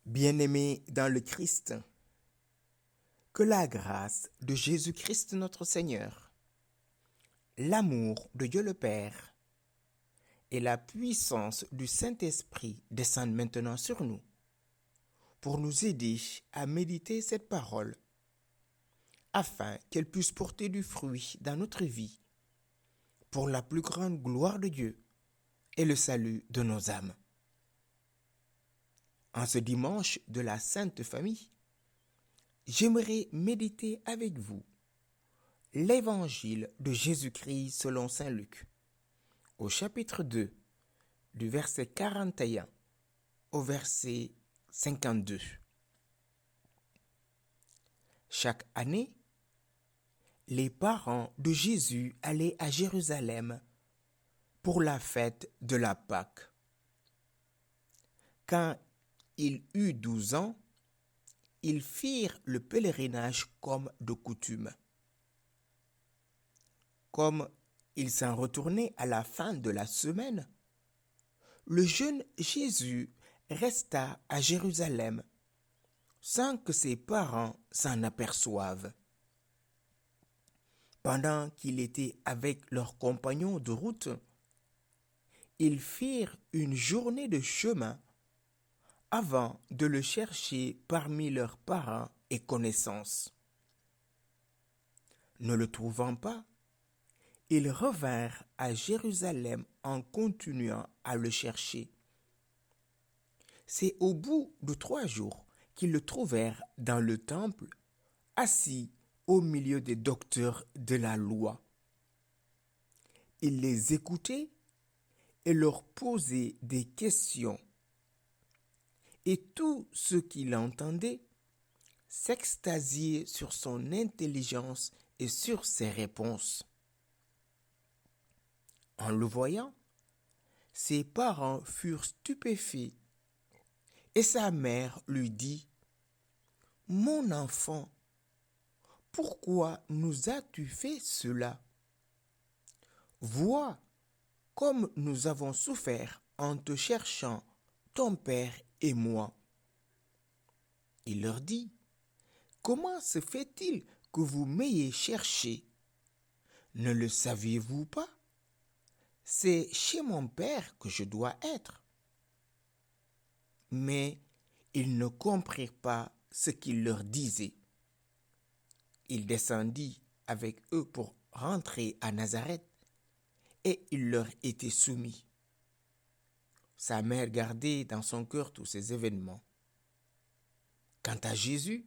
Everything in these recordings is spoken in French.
Bien-aimés dans le Christ, que la grâce de Jésus-Christ notre Seigneur, l'amour de Dieu le Père et la puissance du Saint-Esprit descendent maintenant sur nous pour nous aider à méditer cette parole afin qu'elle puisse porter du fruit dans notre vie pour la plus grande gloire de Dieu et le salut de nos âmes. En ce dimanche de la Sainte Famille, j'aimerais méditer avec vous l'Évangile de Jésus-Christ selon saint Luc, au chapitre 2, du verset 41 au verset 52. Chaque année, les parents de Jésus allaient à Jérusalem pour la fête de la Pâque. Quand il eut 12 ans, ils firent le pèlerinage comme de coutume. Comme ils s'en retournaient à la fin de la semaine, le jeune Jésus resta à Jérusalem sans que ses parents s'en aperçoivent. Pendant qu'il était avec leurs compagnons de route, ils firent une journée de chemin avant de le chercher parmi leurs parents et connaissances. Ne le trouvant pas, ils revinrent à Jérusalem en continuant à le chercher. C'est au bout de 3 jours qu'ils le trouvèrent dans le temple, assis au milieu des docteurs de la loi. Il les écoutait et leur posait des questions. Et tous ceux qui l'entendaient s'extasiaient sur son intelligence et sur ses réponses. En le voyant, ses parents furent stupéfaits et sa mère lui dit : « Mon enfant, pourquoi nous as-tu fait cela ? Vois comme nous avons souffert en te cherchant, ton père et moi. » Il leur dit : « Comment se fait-il que vous m'ayez cherché ? Ne le saviez-vous pas ? C'est chez mon père que je dois être. » Mais ils ne comprirent pas ce qu'il leur disait. Il descendit avec eux pour rentrer à Nazareth et il leur était soumis. Sa mère gardait dans son cœur tous ces événements. Quant à Jésus,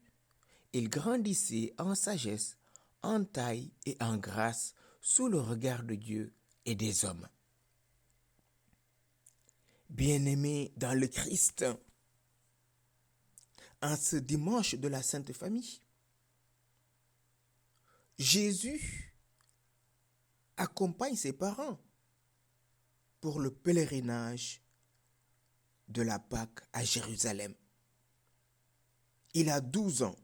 il grandissait en sagesse, en taille et en grâce sous le regard de Dieu et des hommes. Bien-aimés dans le Christ, en ce dimanche de la Sainte Famille, Jésus accompagne ses parents pour le pèlerinage de la Pâque à Jérusalem. Il a 12 ans.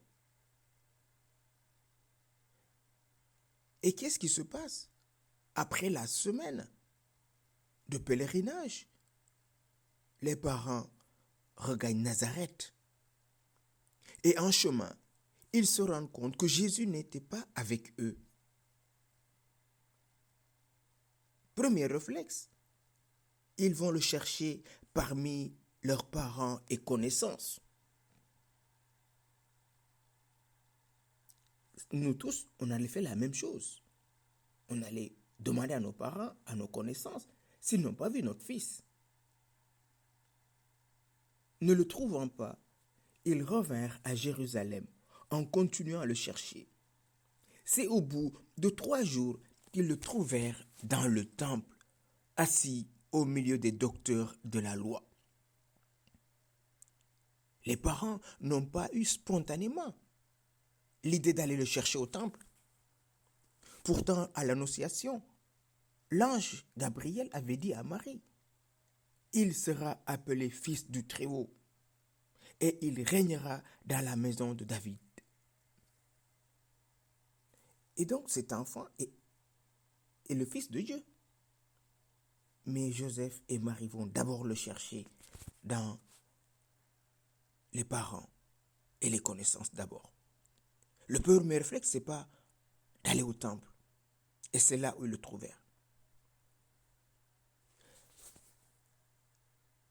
Et qu'est-ce qui se passe après la semaine de pèlerinage? Les parents regagnent Nazareth. Et en chemin, ils se rendent compte que Jésus n'était pas avec eux. Premier réflexe, ils vont le chercher parmi leurs parents et connaissances. Nous tous, on allait faire la même chose. On allait demander à nos parents, à nos connaissances, s'ils n'ont pas vu notre fils. Ne le trouvant pas, ils revinrent à Jérusalem en continuant à le chercher. C'est au bout de 3 jours qu'ils le trouvèrent dans le temple, assis au milieu des docteurs de la loi. Les parents n'ont pas eu spontanément l'idée d'aller le chercher au temple. Pourtant, à l'Annonciation, l'ange Gabriel avait dit à Marie : « Il sera appelé fils du Très-Haut et il régnera dans la maison de David. » Et donc cet enfant est le fils de Dieu. Mais Joseph et Marie vont d'abord le chercher dans les parents et les connaissances d'abord. Le premier réflexe, ce n'est pas d'aller au temple. Et c'est là où ils le trouvèrent.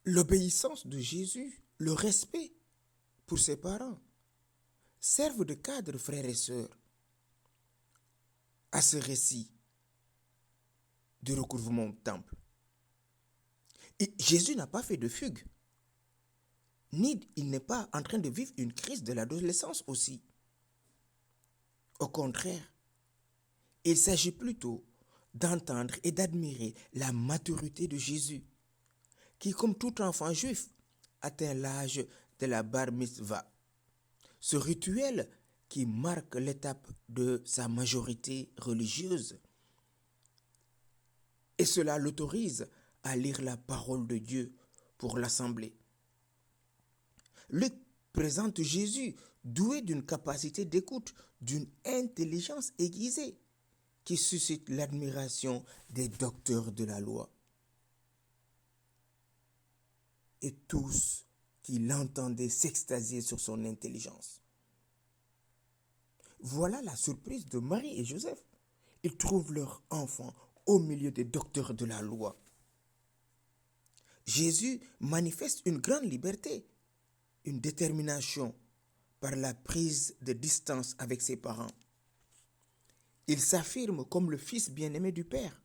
L'obéissance de Jésus, le respect pour ses parents, servent de cadre, frères et sœurs, à ce récit du recouvrement au temple. Et Jésus n'a pas fait de fugue, ni il n'est pas en train de vivre une crise de l'adolescence aussi. Au contraire, il s'agit plutôt d'entendre et d'admirer la maturité de Jésus, qui, comme tout enfant juif, atteint l'âge de la bar mitzvah. Ce rituel qui marque l'étape de sa majorité religieuse. Et cela l'autorise à lire la parole de Dieu pour l'assemblée. Luc présente Jésus doué d'une capacité d'écoute, d'une intelligence aiguisée qui suscite l'admiration des docteurs de la loi. Et tous qui l'entendaient s'extasier sur son intelligence. Voilà la surprise de Marie et Joseph. Ils trouvent leur enfant au milieu des docteurs de la loi. Jésus manifeste une grande liberté, une détermination par la prise de distance avec ses parents. Il s'affirme comme le fils bien-aimé du Père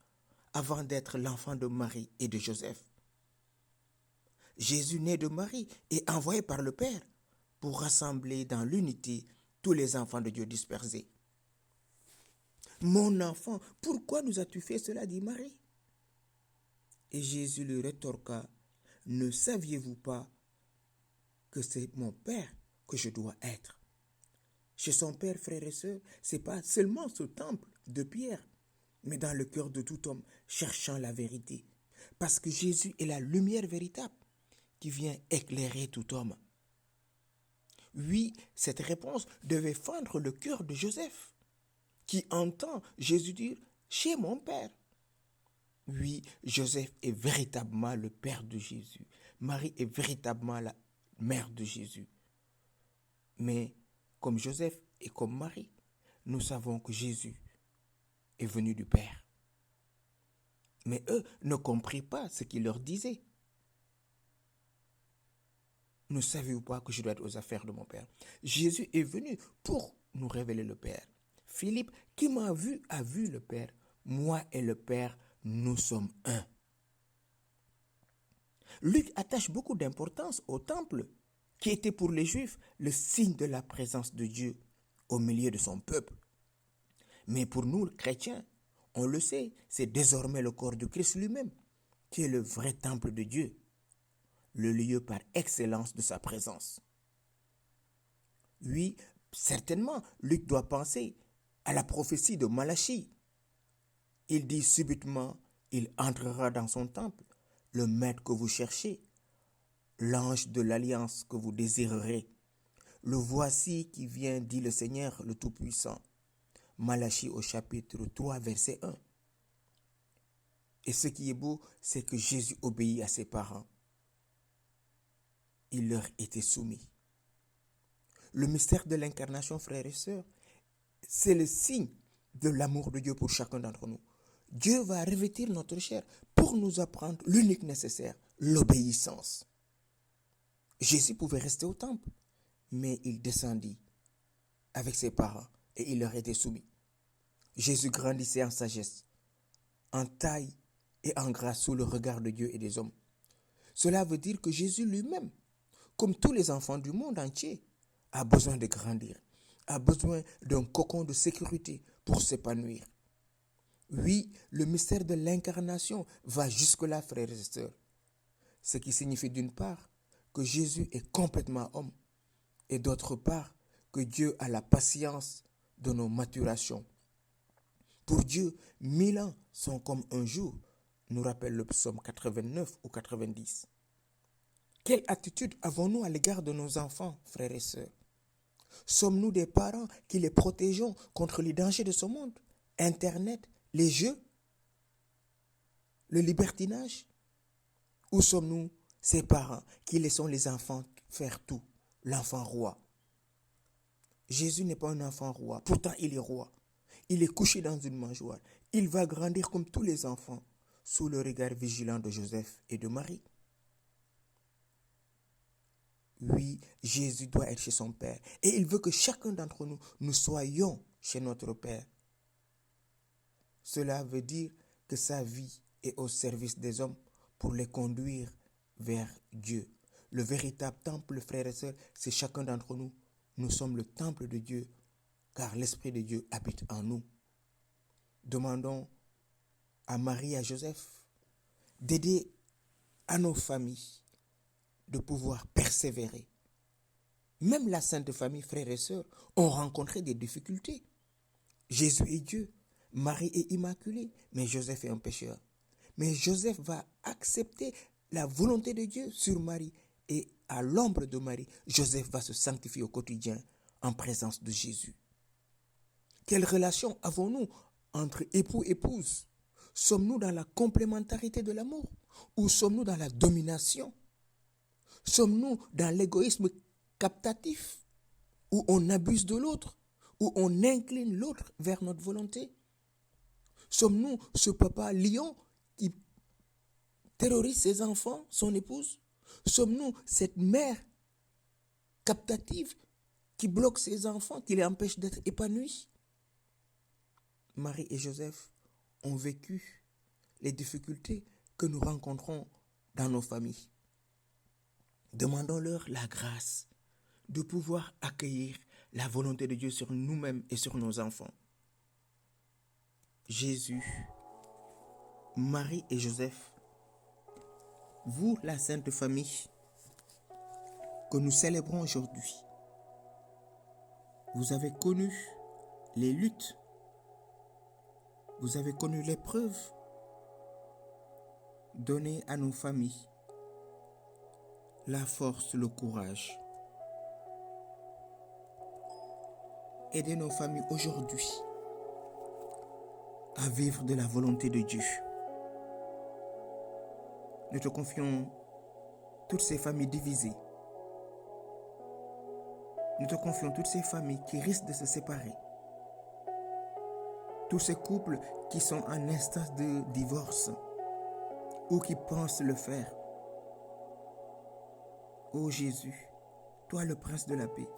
avant d'être l'enfant de Marie et de Joseph. Jésus, né de Marie, est envoyé par le Père pour rassembler dans l'unité tous les enfants de Dieu dispersés. Mon enfant, pourquoi nous as-tu fait cela, dit Marie? Et Jésus lui rétorqua, ne saviez-vous pas que c'est mon Père que je dois être? Chez son Père, frères et sœurs, ce n'est pas seulement ce temple de pierre, mais dans le cœur de tout homme cherchant la vérité. Parce que Jésus est la lumière véritable qui vient éclairer tout homme. Oui, cette réponse devait fendre le cœur de Joseph, qui entend Jésus dire « chez mon Père ». Oui, Joseph est véritablement le père de Jésus. Marie est véritablement la mère de Jésus. Mais comme Joseph et comme Marie, nous savons que Jésus est venu du Père. Mais eux ne comprirent pas ce qu'il leur disait. Ne savez-vous pas que je dois être aux affaires de mon Père? Jésus est venu pour nous révéler le Père. Philippe, qui m'a vu, a vu le Père. Moi et le Père, nous sommes un. Luc attache beaucoup d'importance au temple, qui était pour les Juifs le signe de la présence de Dieu au milieu de son peuple. Mais pour nous, chrétiens, on le sait, c'est désormais le corps de Christ lui-même, qui est le vrai temple de Dieu, le lieu par excellence de sa présence. Oui, certainement, Luc doit penser à la prophétie de Malachie. Il dit subitement, il entrera dans son temple, le maître que vous cherchez, l'ange de l'alliance que vous désirerez. Le voici qui vient, dit le Seigneur, le Tout-Puissant. Malachie au chapitre 3, verset 1. Et ce qui est beau, c'est que Jésus obéit à ses parents. Il leur était soumis. Le mystère de l'incarnation, frères et sœurs, c'est le signe de l'amour de Dieu pour chacun d'entre nous. Dieu va revêtir notre chair pour nous apprendre l'unique nécessaire, l'obéissance. Jésus pouvait rester au temple, mais il descendit avec ses parents et il leur était soumis. Jésus grandissait en sagesse, en taille et en grâce sous le regard de Dieu et des hommes. Cela veut dire que Jésus lui-même, comme tous les enfants du monde entier, a besoin de grandir, a besoin d'un cocon de sécurité pour s'épanouir. Oui, le mystère de l'incarnation va jusque-là, frères et sœurs. Ce qui signifie d'une part que Jésus est complètement homme et d'autre part que Dieu a la patience de nos maturations. Pour Dieu, 1000 ans sont comme un jour, nous rappelle le psaume 89 ou 90. Quelle attitude avons-nous à l'égard de nos enfants, frères et sœurs? Sommes-nous des parents qui les protégeons contre les dangers de ce monde? Internet, les jeux, le libertinage? Ou sommes-nous ces parents qui laissons les enfants faire tout, l'enfant roi. Jésus n'est pas un enfant roi, pourtant il est roi. Il est couché dans une mangeoire. Il va grandir comme tous les enfants, sous le regard vigilant de Joseph et de Marie. Oui, Jésus doit être chez son Père. Et il veut que chacun d'entre nous, nous soyons chez notre Père. Cela veut dire que sa vie est au service des hommes pour les conduire vers Dieu. Le véritable temple, frères et sœurs, c'est chacun d'entre nous. Nous sommes le temple de Dieu, car l'Esprit de Dieu habite en nous. Demandons à Marie et à Joseph d'aider à nos familles de pouvoir persévérer. Même la Sainte Famille, frères et sœurs, ont rencontré des difficultés. Jésus est Dieu, Marie est immaculée, mais Joseph est un pécheur. Mais Joseph va accepter la volonté de Dieu sur Marie. Et à l'ombre de Marie, Joseph va se sanctifier au quotidien en présence de Jésus. Quelle relation avons-nous entre époux et épouse? Sommes-nous dans la complémentarité de l'amour ou sommes-nous dans la domination? Sommes-nous dans l'égoïsme captatif où on abuse de l'autre, où on incline l'autre vers notre volonté? Sommes-nous ce papa lion qui terrorise ses enfants, son épouse? Sommes-nous cette mère captative qui bloque ses enfants, qui les empêche d'être épanouis? Marie et Joseph ont vécu les difficultés que nous rencontrons dans nos familles. Demandons-leur la grâce de pouvoir accueillir la volonté de Dieu sur nous-mêmes et sur nos enfants. Jésus, Marie et Joseph, vous, la Sainte Famille, que nous célébrons aujourd'hui, vous avez connu les luttes, vous avez connu l'épreuve. Donnez à nos familles la force, le courage. Aidez nos familles aujourd'hui à vivre de la volonté de Dieu. Nous te confions toutes ces familles divisées. Nous te confions toutes ces familles qui risquent de se séparer. Tous ces couples qui sont en instance de divorce ou qui pensent le faire. Ô Jésus, toi le prince de la paix,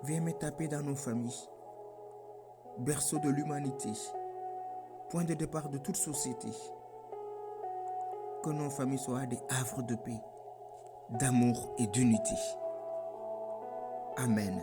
viens mettre ta paix dans nos familles, berceau de l'humanité, point de départ de toute société. Que nos familles soient des havres de paix, d'amour et d'unité. Amen.